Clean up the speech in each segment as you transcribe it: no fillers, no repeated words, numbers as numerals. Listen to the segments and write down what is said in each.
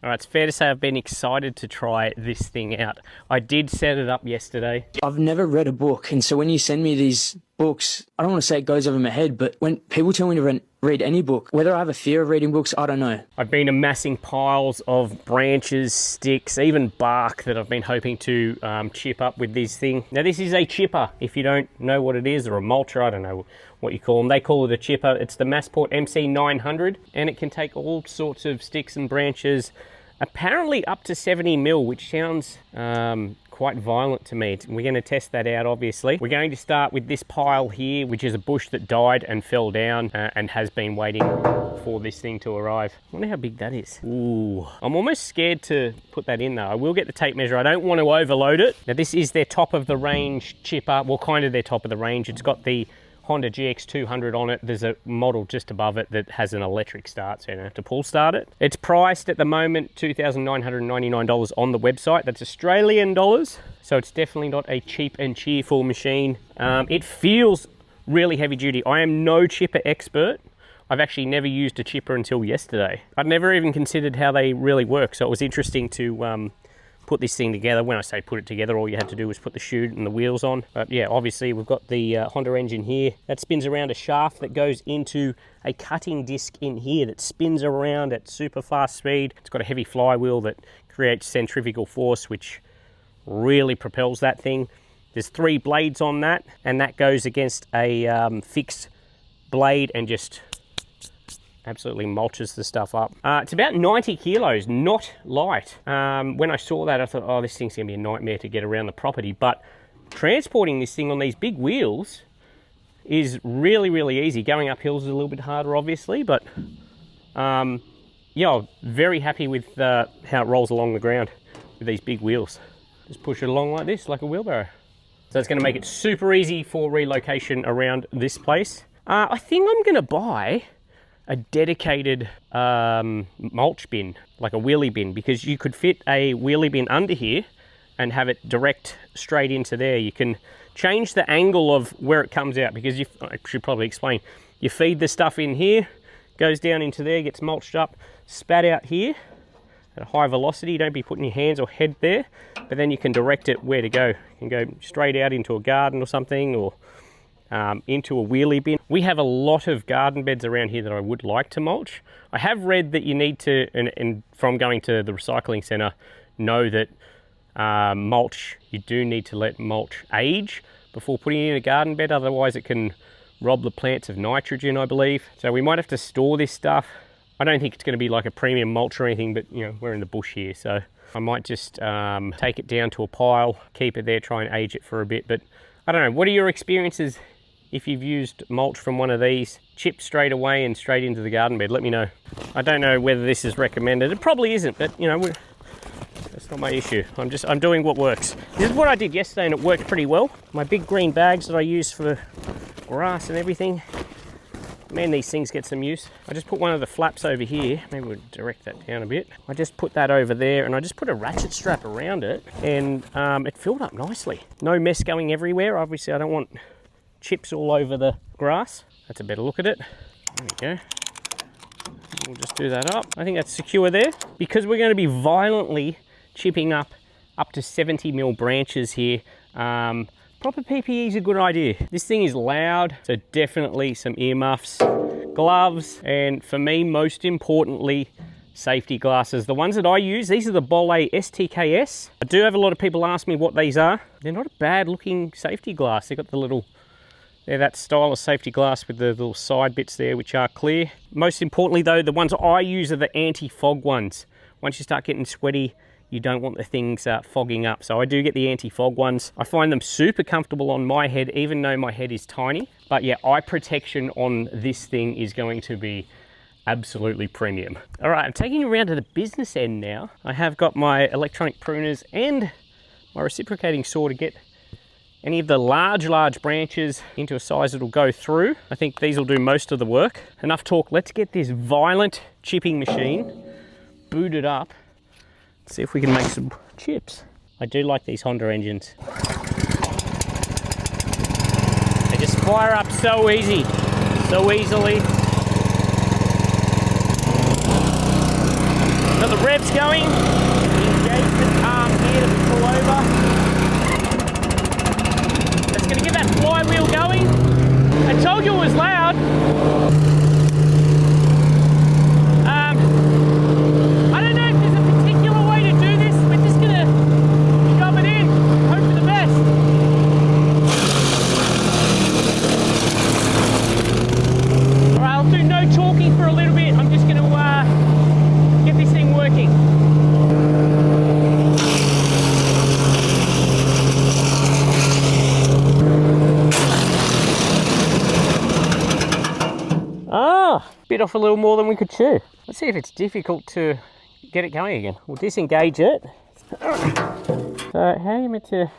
All right, it's fair to say I've been excited to try this thing out. I did set it up yesterday. I've never read a book, and so when you send me these books, I don't want to say it goes over my head, but when people tell me to read any book, whether I have a fear of reading books, I don't know. I've been amassing piles of branches, sticks, even bark that I've been hoping to chip up with this thing. Now this is a chipper, if you don't know what it is, or a mulcher, I don't know what you call them. They call it a chipper. It's the Masport MC900, and it can take all sorts of sticks and branches, apparently up to 70 mil, which sounds quite violent to me. We're going to test that out, obviously. We're going to start with this pile here, which is a bush that died and fell down and has been waiting for this thing to arrive. I wonder how big that is. Ooh, I'm almost scared to put that in though. I will get the tape measure. I don't want to overload it. Now this is their top of the range chipper. Well, kind of their top of the range. It's got the Honda GX200 on it. There's a model just above it that has an electric start, so you don't have to pull start it. It's priced at the moment $2,999 on the website. That's Australian dollars, so it's definitely not a cheap and cheerful machine. It feels really heavy duty. I am no chipper expert. I've actually never used a chipper until yesterday. I'd never even considered how they really work, so it was interesting to put this thing together. When I say put it together, all you had to do was put the chute and the wheels on. But yeah, obviously we've got the Honda engine here. That spins around a shaft that goes into a cutting disc in here that spins around at super fast speed. It's got a heavy flywheel that creates centrifugal force, which really propels that thing. There's 3 blades on that, and that goes against a fixed blade and just absolutely mulches the stuff up. It's about 90 kilos, not light. When I saw that, I thought, oh, this thing's gonna be a nightmare to get around the property, but transporting this thing on these big wheels is really, really easy. Going up hills is a little bit harder, obviously, but yeah, I'm very happy with how it rolls along the ground with these big wheels. Just push it along like this, like a wheelbarrow. So it's gonna make it super easy for relocation around this place. I think I'm gonna buy a dedicated mulch bin, like a wheelie bin, because you could fit a wheelie bin under here and have it direct straight into there. You can change the angle of where it comes out, because I should probably explain. You feed the stuff in here, goes down into there, gets mulched up, spat out here at a high velocity. You don't be putting your hands or head there, but then you can direct it where to go. You can go straight out into a garden or something, or into a wheelie bin. We have a lot of garden beds around here that I would like to mulch. I have read that you need to, and from going to the recycling centre, know that mulch, you do need to let mulch age before putting it in a garden bed, otherwise it can rob the plants of nitrogen, I believe. So we might have to store this stuff. I don't think it's going to be like a premium mulch or anything, but you know, we're in the bush here, so I might just take it down to a pile, keep it there, try and age it for a bit. But I don't know, what are your experiences if you've used mulch from one of these? Chip straight away and straight into the garden bed, let me know. I don't know whether this is recommended. It probably isn't, but you know, that's not my issue. I'm doing what works. This is what I did yesterday and it worked pretty well. My big green bags that I use for grass and everything. Man, these things get some use. I just put one of the flaps over here. Maybe we'll direct that down a bit. I just put that over there and I just put a ratchet strap around it, and it filled up nicely. No mess going everywhere. Obviously I don't want chips all over the grass. That's a better look at it. There we go. We'll just do that up. I think that's secure there, because we're going to be violently chipping up to 70 mil branches here. Proper PPE is a good idea. This thing is loud, so definitely some earmuffs, gloves, and for me, most importantly, safety glasses. The ones that I use, these are the Bolle STKS. I do have a lot of people ask me what these are. They're not a bad looking safety glass. They've got the little, they're that style of safety glass with the little side bits there, which are clear. Most importantly though, the ones I use are the anti-fog ones. Once you start getting sweaty, you don't want the things fogging up. So I do get the anti-fog ones. I find them super comfortable on my head, even though my head is tiny. But yeah, eye protection on this thing is going to be absolutely premium. All right, I'm taking you around to the business end now. I have got my electronic pruners and my reciprocating saw to get any of the large branches into a size that'll go through. I think these will do most of the work. Enough talk, let's get this violent chipping machine booted up. See if we can make some chips. I do like these Honda engines. They just fire up so easy, so easily. Got the revs going. Engagement arm here to pull over. That's going to get that flywheel going. I told you it was loud. I don't know if there's a particular way to do this. We're just going to shove it in, hope for the best. Alright, I'll do no talking for a little bit. I'm just going to get this thing working. Bit off a little more than we could chew. Let's see if it's difficult to get it going again. We'll disengage it. So how are you meant to...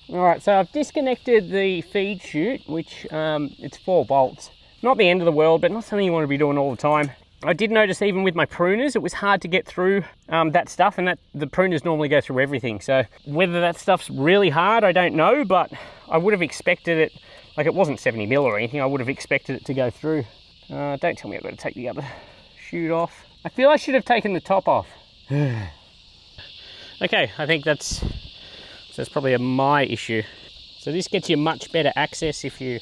Alright, so I've disconnected the feed chute, which it's 4 bolts. Not the end of the world, but not something you want to be doing all the time. I did notice even with my pruners, it was hard to get through that stuff, and that the pruners normally go through everything. So whether that stuff's really hard, I don't know, but I would have expected it, like it wasn't 70mm or anything, I would have expected it to go through. Don't tell me I've got to take the other chute off. I feel I should have taken the top off. Okay, I think that's probably my issue. So this gets you much better access if you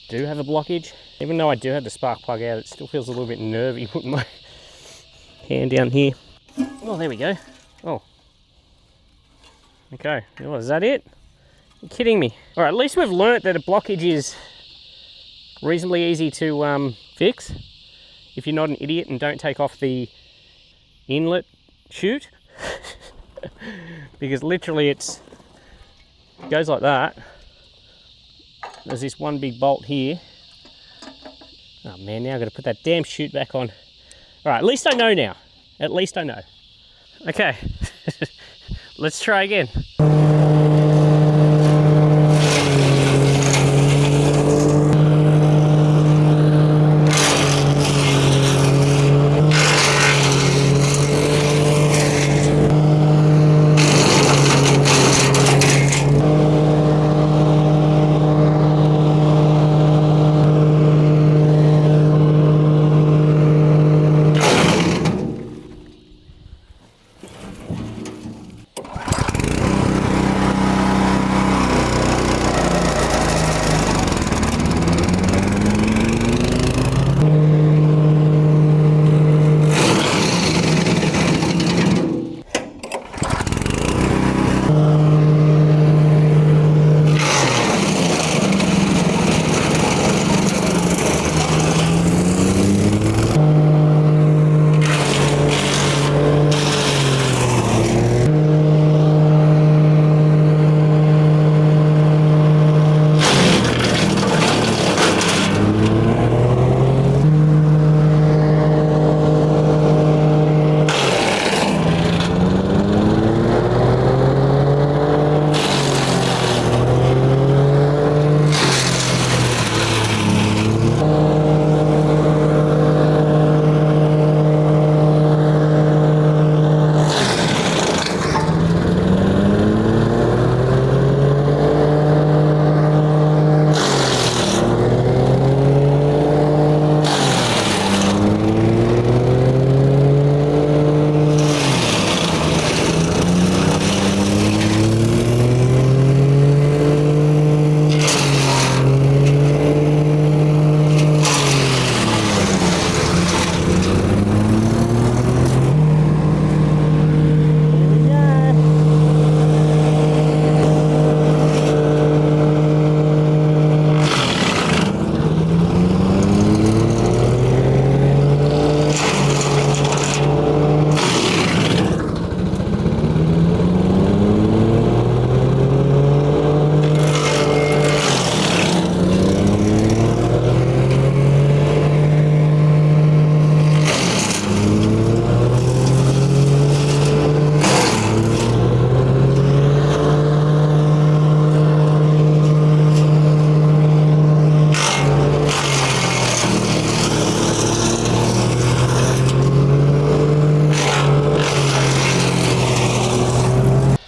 do have a blockage. Even though I do have the spark plug out, it still feels a little bit nervy putting my hand down here. Oh, there we go. Oh. Okay, well, is that it? You're kidding me. All right, at least we've learnt that a blockage is reasonably easy to fix if you're not an idiot and don't take off the inlet chute. Because literally it goes like that. There's this one big bolt here. Oh man, now I've got to put that damn chute back on. All right, at least I know now. At least I know. Okay, let's try again.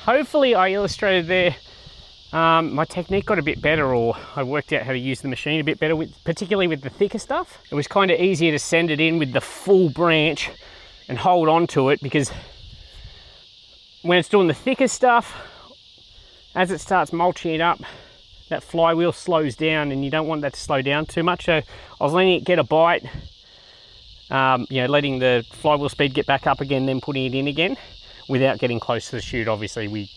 Hopefully I illustrated there, my technique got a bit better, or I worked out how to use the machine a bit better, particularly with the thicker stuff. It was kind of easier to send it in with the full branch and hold on to it, because when it's doing the thicker stuff, as it starts mulching it up, that flywheel slows down, and you don't want that to slow down too much. So I was letting it get a bite, you know, letting the flywheel speed get back up again, then putting it in again without getting close to the chute. Obviously we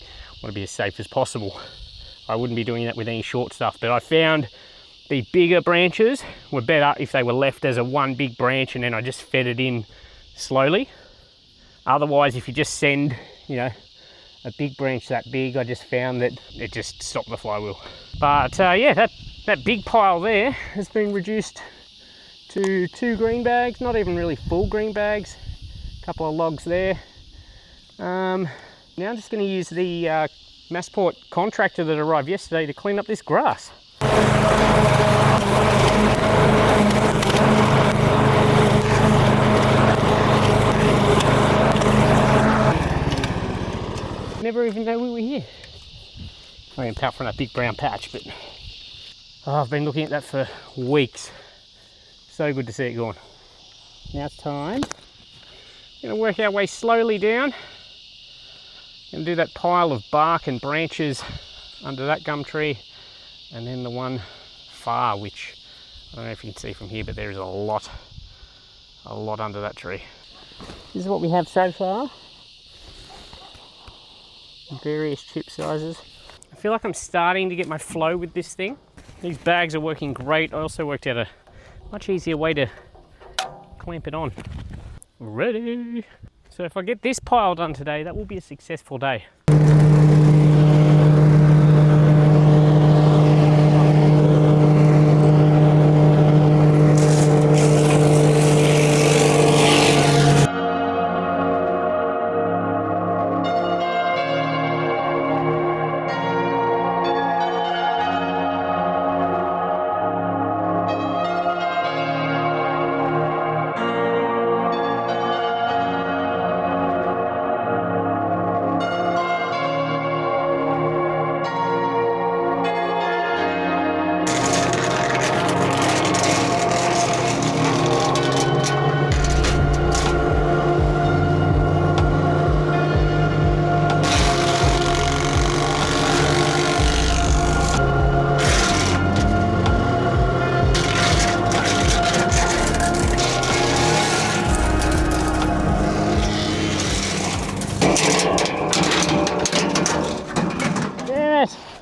want to be as safe as possible. I wouldn't be doing that with any short stuff, but I found the bigger branches were better if they were left as a one big branch and then I just fed it in slowly. Otherwise, if you just send, you know, a big branch that big, I just found that it just stopped the flywheel. But yeah, that big pile there has been reduced to 2 green bags, not even really full green bags, a couple of logs there. Now I'm just going to use the Masport contractor that arrived yesterday to clean up this grass. Never even know we were here. I mean, apart from that big brown patch, but oh, I've been looking at that for weeks. So good to see it gone. Now it's time. We're gonna work our way slowly down. Gonna do that pile of bark and branches under that gum tree, and then the one far, which I don't know if you can see from here, but there's a lot under that tree. This is what we have so far. Various chip sizes. I feel like I'm starting to get my flow with this thing. These bags are working great. I also worked out a much easier way to clamp it on. Ready. So if I get this pile done today, that will be a successful day.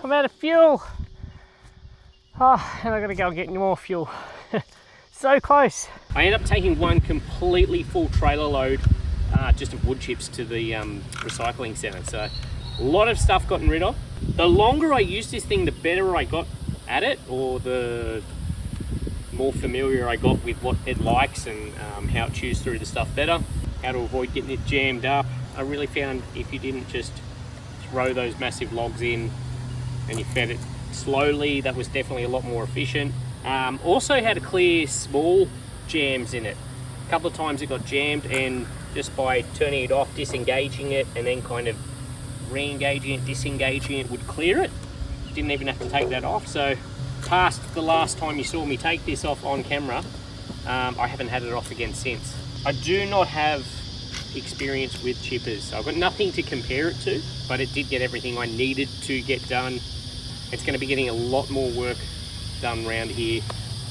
I'm out of fuel. Oh, and I gotta go get more fuel. So close. I ended up taking one completely full trailer load just of wood chips to the recycling centre. So a lot of stuff gotten rid of. The longer I used this thing, the better I got at it, or the more familiar I got with what it likes and how it chews through the stuff better, how to avoid getting it jammed up. I really found if you didn't just throw those massive logs in and you fed it slowly, that was definitely a lot more efficient. Also how to clear small jams in it. A couple of times it got jammed, and just by turning it off, disengaging it, and then kind of re-engaging it, disengaging it, would clear it. Didn't even have to take that off. So past the last time you saw me take this off on camera, I haven't had it off again since. I do not have experience with chippers, so I've got nothing to compare it to, but it did get everything I needed to get done. It's going to be getting a lot more work done around here.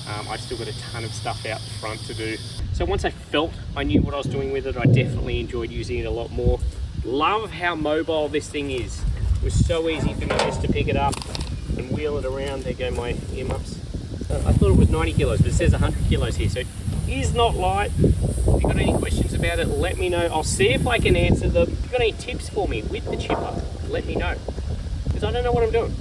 I've still got a ton of stuff out the front to do. So once I felt I knew what I was doing with it, I definitely enjoyed using it a lot more. Love how mobile this thing is. It was so easy for me just to pick it up and wheel it around. There go my earmuffs. I thought it was 90 kilos, but it says 100 kilos here, so it is not light. If you've got any questions about it, let me know. I'll see if I can answer them. If you've got any tips for me with the chipper, let me know, because I don't know what I'm doing.